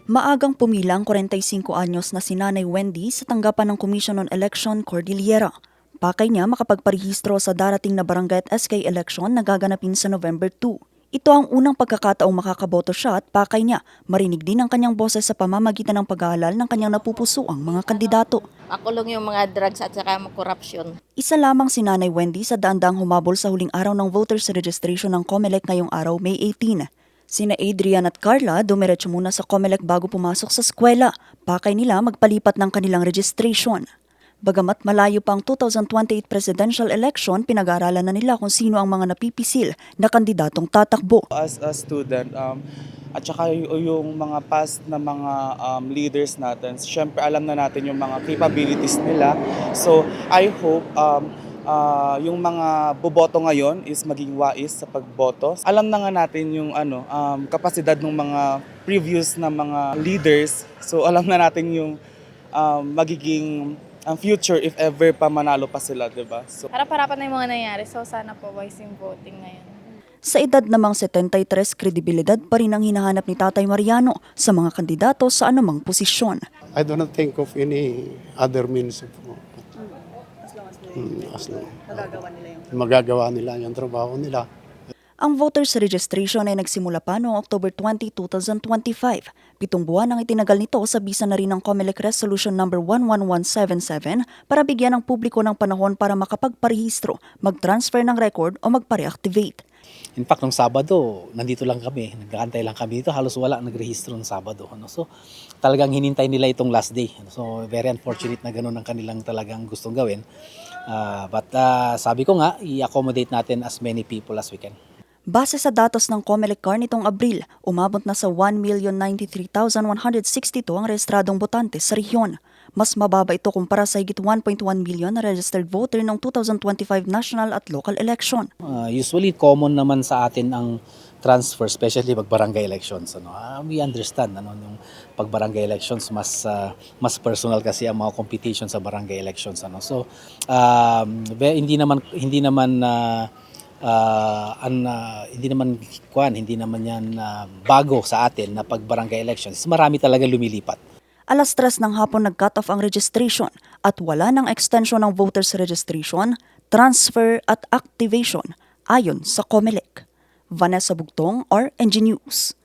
Maagang pumila ang 45 anyos na si Nanay Wendy sa tanggapan ng Commission on Election Cordillera. Pakay niya makapagparehistro sa darating na barangay at SK election na gaganapin sa November 2. Ito ang unang pagkakataong makakaboto siya at pakay niya marinig din ang kanyang boses sa pamamagitan ng pag-aalal ng kanyang napupusuang mga kandidato. Makulong yung mga drugs at saka korupsyon. Isa lamang si Nanay Wendy sa daang humabol sa huling araw ng voters registration ng COMELEC ngayong araw, May 18. Sina Adrian at Carla dumiretso muna sa COMELEC bago pumasok sa eskwela. Pakay nila magpalipat ng kanilang registration. Bagamat malayo pa ang 2028 presidential election, pinag-aaralan na nila kung sino ang mga napipisil na kandidatong tatakbo. As a student, at saka yung mga past na mga leaders natin, syempre alam na natin yung mga capabilities nila. So I hope yung mga boboto ngayon is maging wais sa pagboto. Alam na nga natin yung kapasidad ng mga previous na mga leaders. So alam na natin yung magiging future if ever pa manalo pa sila, diba? So, Harap-harapan na yung mga nangyari, so sana po wise yung voting ngayon. Sa edad namang 73, kredibilidad pa rin ang hinahanap ni Tatay Mariano sa mga kandidato sa anumang posisyon. I do not think of any other means of magagawa nila yung trabaho nila. Ang voters registration ay nagsimula pa noong October 20, 2025. 7 buwan ang itinagal nito sa bisa na rin ng COMELEC Resolution No. 11177 para bigyan ng publiko ng panahon para makapagparehistro, mag-transfer ng record o magpa-reactivate. In fact, nung Sabado, nandito lang kami, nag-aantay lang kami dito, halos wala nagrehistro ng Sabado. So, talagang hinintay nila itong last day. So, very unfortunate na ganun ang kanilang talagang gustong gawin. But sabi ko nga, i-accommodate natin as many people as we can. Base sa datos ng COMELEC CAR nitong Abril, umabot na sa 1,093,162 ang rehistradong botante sa rehiyon. Mas mababa ito kumpara sa higit 1.1 million na registered voter noong 2025 national at local election. Usually, common naman sa atin ang transfer, especially pag barangay elections. We understand, yung pag barangay elections, mas personal kasi ang mga competition sa barangay elections. So, hindi naman yan bago sa atin na pag barangay elections. Marami talaga lumilipat. Alas 3 ng hapon nag-cut off ang registration at wala ng extension ng voters registration, transfer at activation ayon sa COMELEC. Vanessa Bugtong, RNG News.